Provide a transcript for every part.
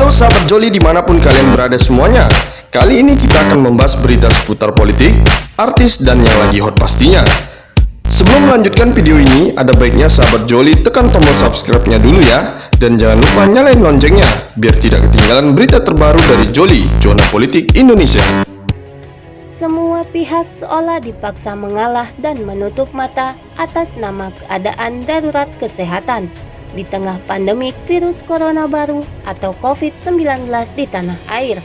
Halo sahabat Joli dimanapun kalian berada semuanya. Kali ini kita akan membahas berita seputar politik, artis, dan yang lagi hot pastinya. Sebelum melanjutkan video ini, ada baiknya sahabat Joli tekan tombol subscribe-nya dulu ya. Dan jangan lupa nyalain loncengnya, biar tidak ketinggalan berita terbaru dari Joli, Zona Politik Indonesia. Semua pihak seolah dipaksa mengalah dan menutup mata atas nama keadaan darurat kesehatan di tengah pandemik virus corona baru atau COVID-19 di tanah air,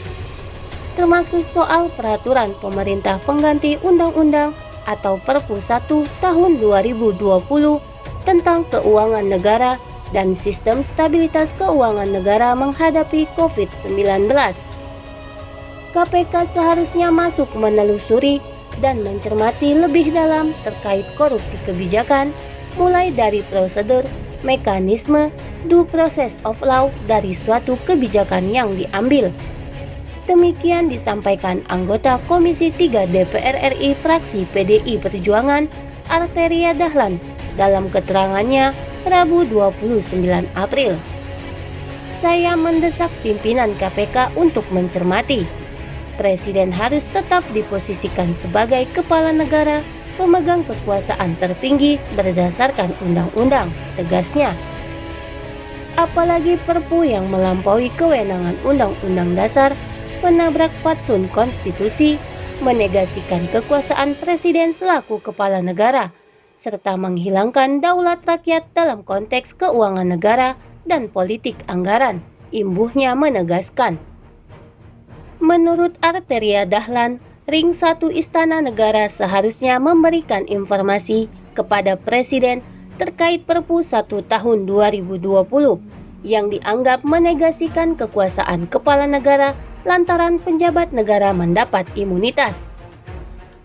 termasuk soal peraturan pemerintah pengganti undang-undang atau Perpu 1 tahun 2020 tentang keuangan negara dan sistem stabilitas keuangan negara menghadapi COVID-19. KPK seharusnya masuk menelusuri dan mencermati lebih dalam terkait korupsi kebijakan, mulai dari prosedur, mekanisme, due process of law dari suatu kebijakan yang diambil. Demikian disampaikan anggota Komisi 3 DPR RI fraksi PDI Perjuangan, Arteria Dahlan, dalam keterangannya Rabu 29 April. Saya mendesak pimpinan KPK untuk mencermati. Presiden harus tetap diposisikan sebagai kepala negara, pemegang kekuasaan tertinggi berdasarkan undang-undang, tegasnya. Apalagi Perpu yang melampaui kewenangan Undang-Undang Dasar, menabrak fatsun konstitusi, menegasikan kekuasaan presiden selaku kepala negara, serta menghilangkan daulat rakyat dalam konteks keuangan negara dan politik anggaran, imbuhnya menegaskan. Menurut Arteria Dahlan, Ring 1 Istana Negara seharusnya memberikan informasi kepada Presiden terkait Perpu 1 tahun 2020 yang dianggap menegasikan kekuasaan kepala negara lantaran penjabat negara mendapat imunitas.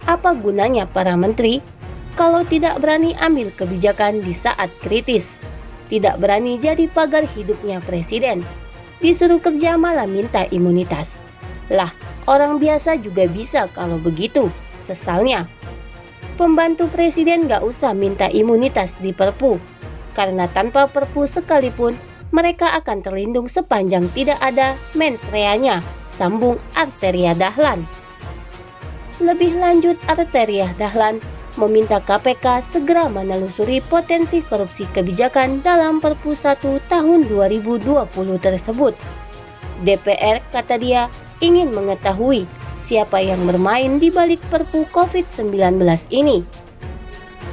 Apa gunanya para menteri kalau tidak berani ambil kebijakan di saat kritis, tidak berani jadi pagar hidupnya presiden, disuruh kerja malah minta imunitas? Lah, orang biasa juga bisa kalau begitu, sesalnya. Pembantu presiden gak usah minta imunitas di Perpu, karena tanpa Perpu sekalipun mereka akan terlindung sepanjang tidak ada mens reanya, sambung Arteria Dahlan. Lebih lanjut, Arteria Dahlan meminta KPK segera menelusuri potensi korupsi kebijakan dalam Perpu 1 tahun 2020 tersebut. DPR, kata dia, ingin mengetahui siapa yang bermain di balik Perpu COVID-19 ini.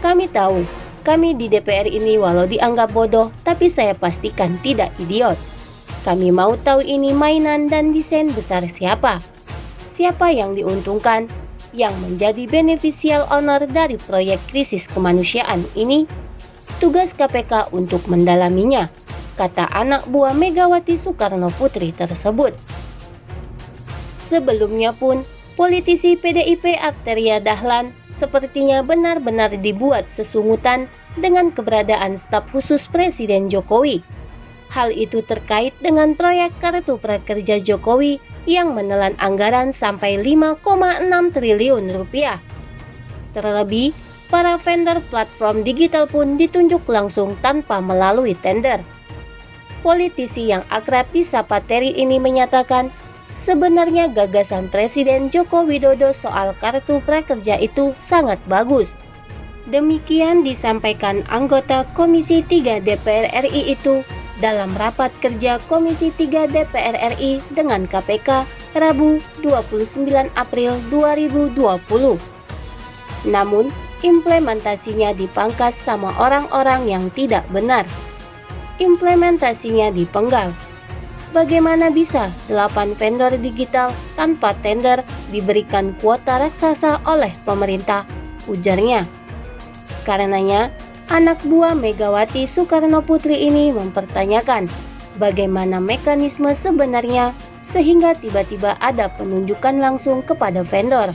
Kami tahu, kami di DPR ini walau dianggap bodoh, tapi saya pastikan tidak idiot. Kami mau tahu ini mainan dan desain besar siapa. Siapa yang diuntungkan, yang menjadi beneficial owner dari proyek krisis kemanusiaan ini. Tugas KPK untuk mendalaminya, kata anak buah Megawati Soekarno Putri tersebut. Sebelumnya pun, politisi PDIP Arteria Dahlan sepertinya benar-benar dibuat sesungutan dengan keberadaan staf khusus Presiden Jokowi. Hal itu terkait dengan proyek Kartu Prakerja Jokowi yang menelan anggaran sampai 5,6 triliun rupiah. Terlebih, para vendor platform digital pun ditunjuk langsung tanpa melalui tender. Politisi yang akrab disapa Terry ini menyatakan, sebenarnya gagasan Presiden Joko Widodo soal Kartu Prakerja itu sangat bagus. Demikian disampaikan anggota Komisi 3 DPR RI itu dalam rapat kerja Komisi 3 DPR RI dengan KPK Rabu 29 April 2020. Namun, implementasinya dipangkas sama orang-orang yang tidak benar. Implementasinya dipenggal. Bagaimana bisa 8 vendor digital tanpa tender diberikan kuota raksasa oleh pemerintah, ujarnya. Karenanya, anak buah Megawati Soekarno Putri ini mempertanyakan bagaimana mekanisme sebenarnya sehingga tiba-tiba ada penunjukan langsung kepada vendor.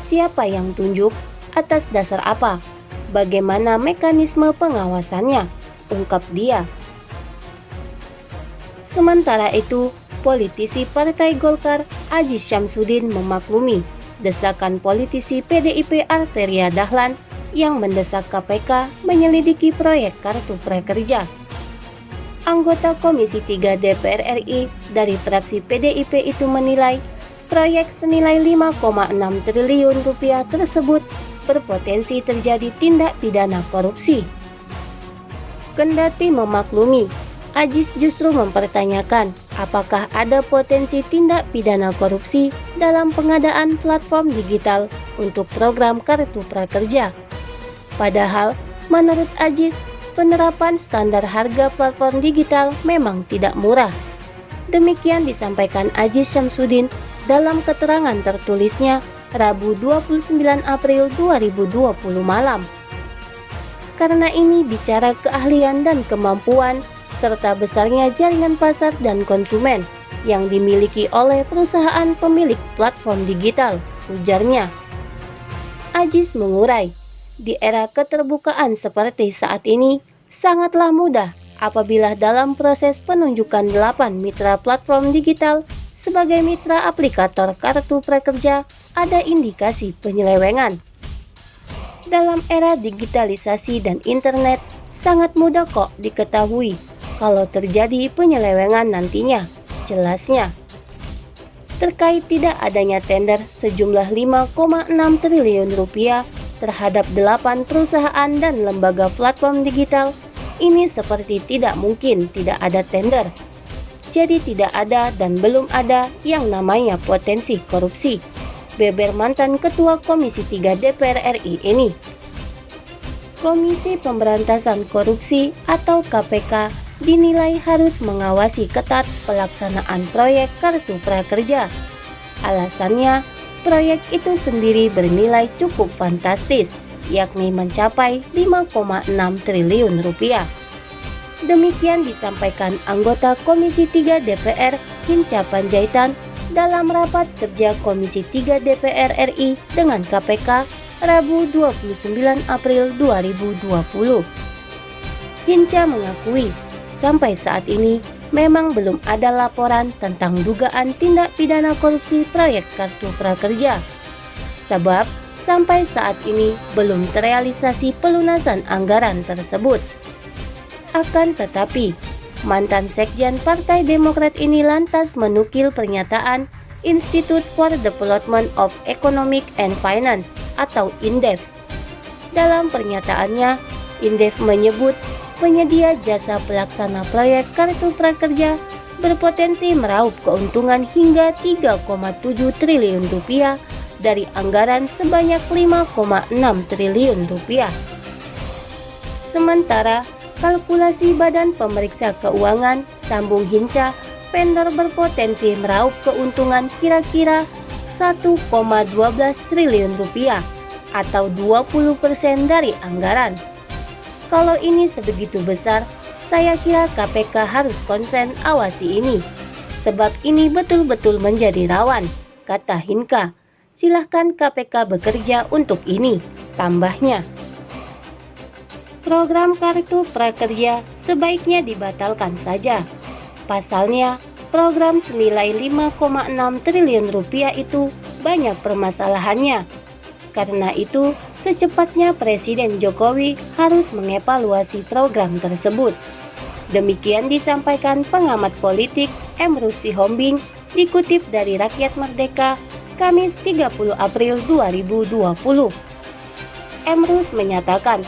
Siapa yang tunjuk? Atas dasar apa? Bagaimana mekanisme pengawasannya? Ungkap dia. Sementara itu, politisi Partai Golkar Aziz Syamsuddin memaklumi desakan politisi PDIP Arteria Dahlan yang mendesak KPK menyelidiki proyek Kartu Prakerja. Anggota Komisi 3 DPR RI dari fraksi PDIP itu menilai proyek senilai 5,6 triliun rupiah tersebut berpotensi terjadi tindak pidana korupsi. Kendati memaklumi, Aziz justru mempertanyakan apakah ada potensi tindak pidana korupsi dalam pengadaan platform digital untuk program Kartu Prakerja. Padahal, menurut Aziz, penerapan standar harga platform digital memang tidak murah. Demikian disampaikan Aziz Syamsuddin dalam keterangan tertulisnya Rabu 29 April 2020 malam. Karena ini bicara keahlian dan kemampuan serta besarnya jaringan pasar dan konsumen yang dimiliki oleh perusahaan pemilik platform digital, ujarnya. Aziz mengurai, di era keterbukaan seperti saat ini, sangatlah mudah apabila dalam proses penunjukan 8 mitra platform digital sebagai mitra aplikator Kartu Prakerja ada indikasi penyelewengan. Dalam era digitalisasi dan internet, sangat mudah kok diketahui kalau terjadi penyelewengan nantinya, jelasnya. Terkait tidak adanya tender sejumlah 5,6 triliun rupiah terhadap 8 perusahaan dan lembaga platform digital, ini seperti tidak mungkin tidak ada tender. Jadi tidak ada dan belum ada yang namanya potensi korupsi, beber mantan Ketua Komisi 3 DPR RI ini. Komisi Pemberantasan Korupsi atau KPK dinilai harus mengawasi ketat pelaksanaan proyek Kartu Prakerja. Alasannya, proyek itu sendiri bernilai cukup fantastis, yakni mencapai 5,6 triliun rupiah. Demikian disampaikan anggota Komisi 3 DPR Hinca Panjaitan dalam rapat kerja Komisi 3 DPR RI dengan KPK Rabu 29 April 2020. Hinca mengakui sampai saat ini memang belum ada laporan tentang dugaan tindak pidana korupsi proyek Kartu Prakerja. Sebab sampai saat ini belum terrealisasi pelunasan anggaran tersebut. Akan tetapi, mantan Sekjen Partai Demokrat ini lantas menukil pernyataan Institute for Development of Economic and Finance atau INDEF. Dalam pernyataannya, INDEF menyebut penyedia jasa pelaksana proyek Kartu Prakerja berpotensi meraup keuntungan hingga 3,7 triliun rupiah dari anggaran sebanyak 5,6 triliun rupiah. Sementara, kalkulasi Badan Pemeriksa Keuangan sambung Hinca, vendor berpotensi meraup keuntungan kira-kira 1,12 triliun rupiah atau 20% dari anggaran. Kalau ini sebegitu besar, saya kira KPK harus konsen awasi ini. Sebab ini betul-betul menjadi rawan, kata Hinca. Silahkan KPK bekerja untuk ini, tambahnya. Program Kartu Prakerja sebaiknya dibatalkan saja. Pasalnya, program senilai 5,6 triliun rupiah itu banyak permasalahannya. Karena itu, secepatnya Presiden Jokowi harus mengevaluasi program tersebut. Demikian disampaikan pengamat politik Emrus Sihombing dikutip dari Rakyat Merdeka, Kamis 30 April 2020. Emrus menyatakan,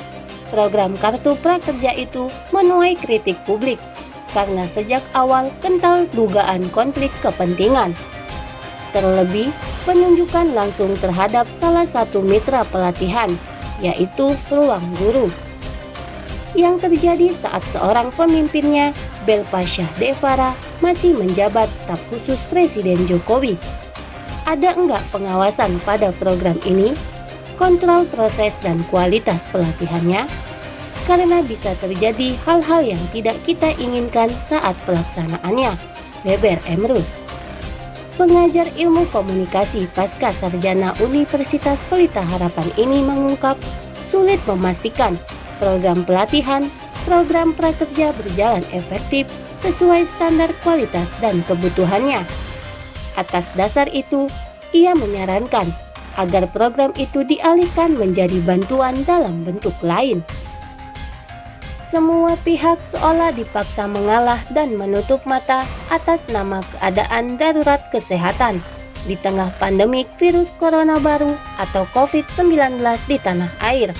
program Kartu Prakerja itu menuai kritik publik karena sejak awal kental dugaan konflik kepentingan. Terlebih, penunjukan langsung terhadap salah satu mitra pelatihan, yaitu Ruang Guru. Yang terjadi saat seorang pemimpinnya, Belpasyah Devara, masih menjabat staf khusus Presiden Jokowi. Ada enggak pengawasan pada program ini? Kontrol proses dan kualitas pelatihannya? Karena bisa terjadi hal-hal yang tidak kita inginkan saat pelaksanaannya, beber Emrus. Pengajar ilmu komunikasi pasca sarjana Universitas Pelita Harapan ini mengungkap sulit memastikan program pelatihan, program prakerja berjalan efektif sesuai standar kualitas dan kebutuhannya. Atas dasar itu, ia menyarankan agar program itu dialihkan menjadi bantuan dalam bentuk lain. Semua pihak seolah dipaksa mengalah dan menutup mata atas nama keadaan darurat kesehatan di tengah pandemik virus corona baru atau COVID-19 di tanah air.